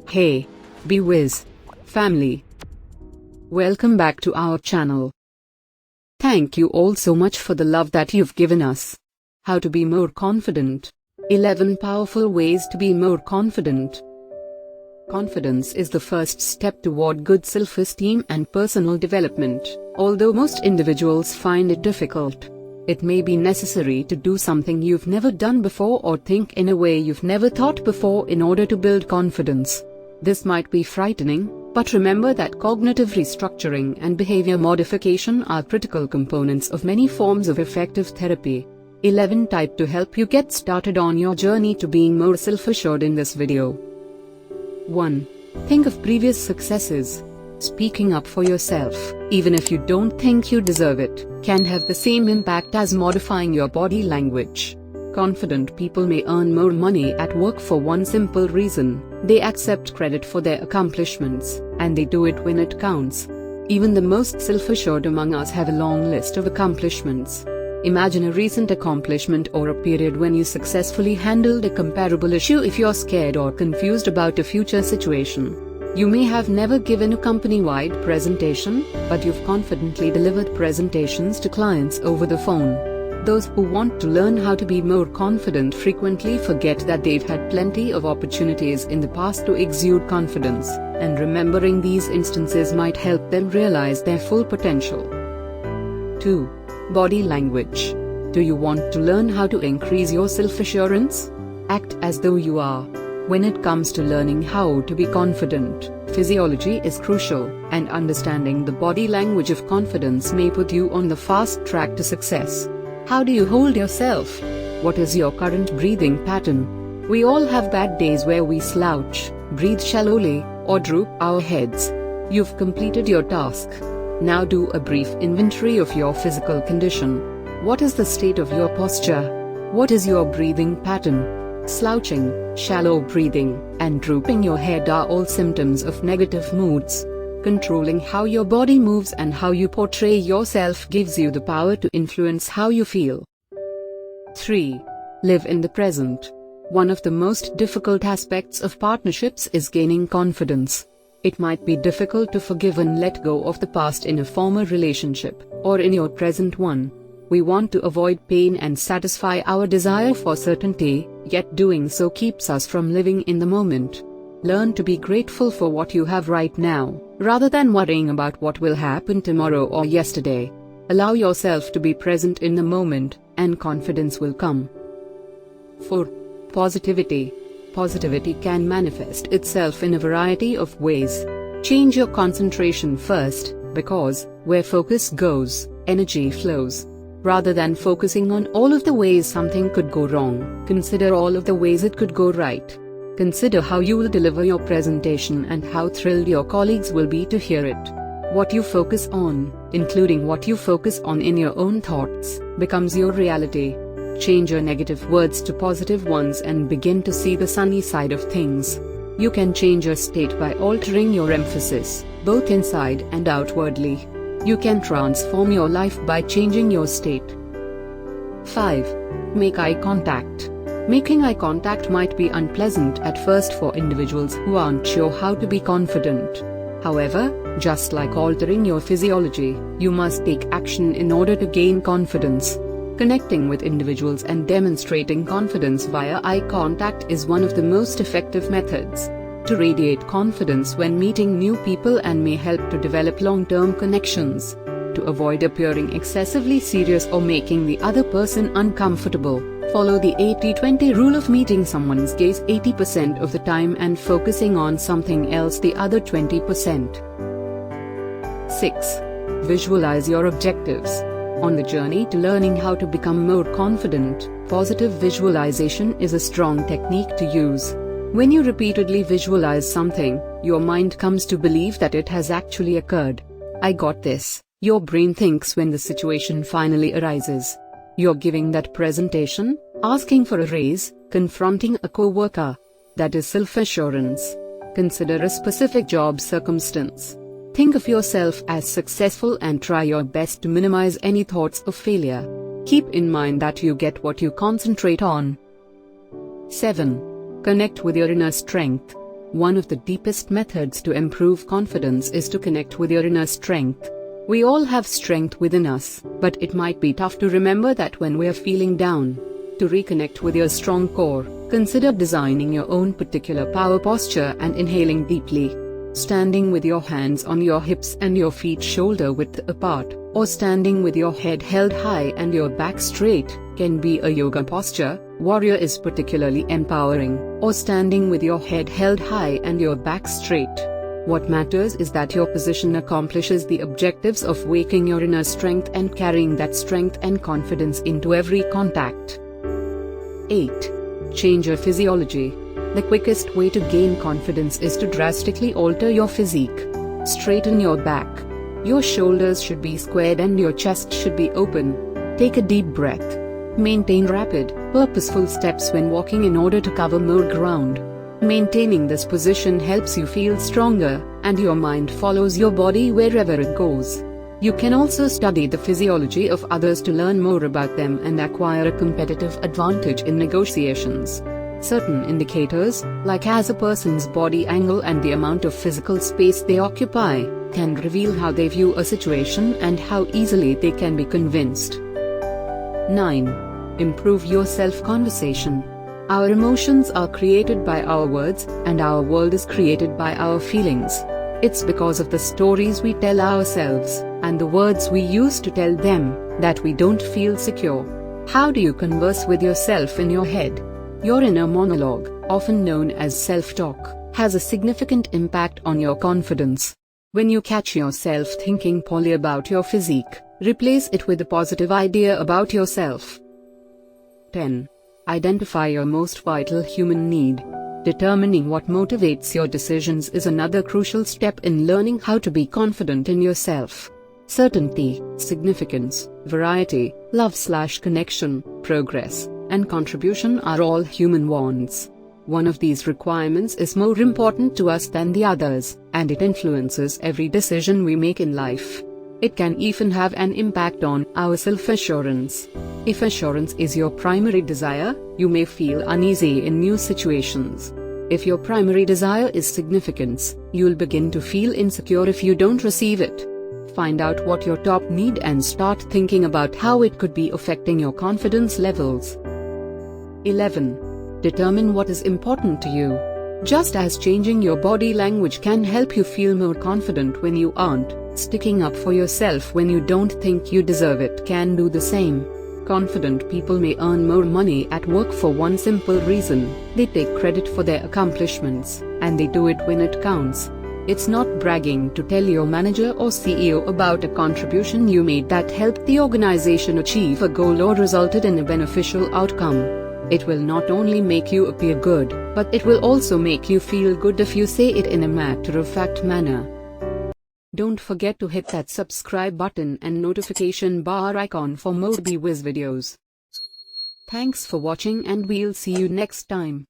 Hey, Bewiz family. Welcome back to our channel. Thank you all so much for the love that you've given us. How to be more confident. 11 powerful ways to be more confident. Confidence is the first step toward good self-esteem and personal development. Although most individuals find it difficult, it may be necessary to do something you've never done before or think in a way you've never thought before in order to build confidence. This might be frightening, but remember that cognitive restructuring and behavior modification are critical components of many forms of effective therapy. 11 Type to help you get started on your journey to being more self-assured in this video. 1. Think of previous successes. Speaking up for yourself, even if you don't think you deserve it, can have the same impact as modifying your body language. Confident people may earn more money at work for one simple reason: they accept credit for their accomplishments, and they do it when it counts. Even the most self-assured among us have a long list of accomplishments. Imagine a recent accomplishment or a period when you successfully handled a comparable issue. If you're scared or confused about a future situation, you may have never given a company-wide presentation, but you've confidently delivered presentations to clients over the phone. Those who want to learn how to be more confident frequently forget that they've had plenty of opportunities in the past to exude confidence, and remembering these instances might help them realize their full potential. 2. Body language. Do you want to learn how to increase your self-assurance? Act as though you are. When it comes to learning how to be confident, physiology is crucial, and understanding the body language of confidence may put you on the fast track to success. How do you hold yourself? What is your current breathing pattern? We all have bad days where we slouch, breathe shallowly, or droop our heads. You've completed your task. Now do a brief inventory of your physical condition. What is the state of your posture? What is your breathing pattern? Slouching, shallow breathing, and drooping your head are all symptoms of negative moods. Controlling how your body moves and how you portray yourself gives you the power to influence how you feel. 3. Live in the present. One of the most difficult aspects of partnerships is gaining confidence. It might be difficult to forgive and let go of the past in a former relationship, or in your present one. We want to avoid pain and satisfy our desire for certainty, yet doing so keeps us from living in the moment. Learn to be grateful for what you have right now, rather than worrying about what will happen tomorrow or yesterday. Allow yourself to be present in the moment, and confidence will come. 4. Positivity. Positivity can manifest itself in a variety of ways. Change your concentration first, because, where focus goes, energy flows. Rather than focusing on all of the ways something could go wrong, consider all of the ways it could go right. Consider how you will deliver your presentation and how thrilled your colleagues will be to hear it. What you focus on, including what you focus on in your own thoughts, becomes your reality. Change your negative words to positive ones and begin to see the sunny side of things. You can change your state by altering your emphasis, both inside and outwardly. You can transform your life by changing your state. 5. Make eye contact. Making eye contact might be unpleasant at first for individuals who aren't sure how to be confident. However, just like altering your physiology, you must take action in order to gain confidence. Connecting with individuals and demonstrating confidence via eye contact is one of the most effective methods to radiate confidence when meeting new people and may help to develop long-term connections. To avoid appearing excessively serious or making the other person uncomfortable, follow the 80-20 rule of meeting someone's gaze 80% of the time and focusing on something else the other 20%. 6. Visualize your objectives. On the journey to learning how to become more confident, positive visualization is a strong technique to use. When you repeatedly visualize something, your mind comes to believe that it has actually occurred. I got this, your brain thinks when the situation finally arises. You're giving that presentation, asking for a raise, confronting a coworker. That is self-assurance. Consider a specific job circumstance. Think of yourself as successful and try your best to minimize any thoughts of failure. Keep in mind that you get what you concentrate on. 7. Connect with your inner strength. One of the deepest methods to improve confidence is to connect with your inner strength. We all have strength within us, but it might be tough to remember that when we're feeling down. To reconnect with your strong core, consider designing your own particular power posture and inhaling deeply. Standing with your hands on your hips and your feet shoulder width apart, or standing with your head held high and your back straight, can be a yoga posture. Warrior is particularly empowering, or standing with your head held high and your back straight. What matters is that your position accomplishes the objectives of waking your inner strength and carrying that strength and confidence into every contact. 8. Change your physiology. The quickest way to gain confidence is to drastically alter your physique. Straighten your back. Your shoulders should be squared and your chest should be open. Take a deep breath. Maintain rapid, purposeful steps when walking in order to cover more ground. Maintaining this position helps you feel stronger, and your mind follows your body wherever it goes. You can also study the physiology of others to learn more about them and acquire a competitive advantage in negotiations. Certain indicators, like as a person's body angle and the amount of physical space they occupy, can reveal how they view a situation and how easily they can be convinced. 9. Improve your self-conversation. Our emotions are created by our words, and our world is created by our feelings. It's because of the stories we tell ourselves, and the words we use to tell them, that we don't feel secure. How do you converse with yourself in your head? Your inner monologue, often known as self-talk, has a significant impact on your confidence. When you catch yourself thinking poorly about your physique, replace it with a positive idea about yourself. 10. Identify your most vital human need. Determining what motivates your decisions is another crucial step in learning how to be confident in yourself. Certainty, significance, variety, love/connection, progress, and contribution are all human wants. One of these requirements is more important to us than the others, and it influences every decision we make in life. It can even have an impact on our self-assurance. If assurance is your primary desire, you may feel uneasy in new situations. If your primary desire is significance, you'll begin to feel insecure if you don't receive it. Find out what your top need and start thinking about how it could be affecting your confidence levels. 11. Determine what is important to you. Just as changing your body language can help you feel more confident when you aren't, sticking up for yourself when you don't think you deserve it can do the same. Confident people may earn more money at work for one simple reason: they take credit for their accomplishments, and they do it when it counts. It's not bragging to tell your manager or CEO about a contribution you made that helped the organization achieve a goal or resulted in a beneficial outcome. It will not only make you appear good, but it will also make you feel good if you say it in a matter-of-fact manner. Don't forget to hit that subscribe button and notification bar icon for more BWiz videos. Thanks for watching, and we'll see you next time.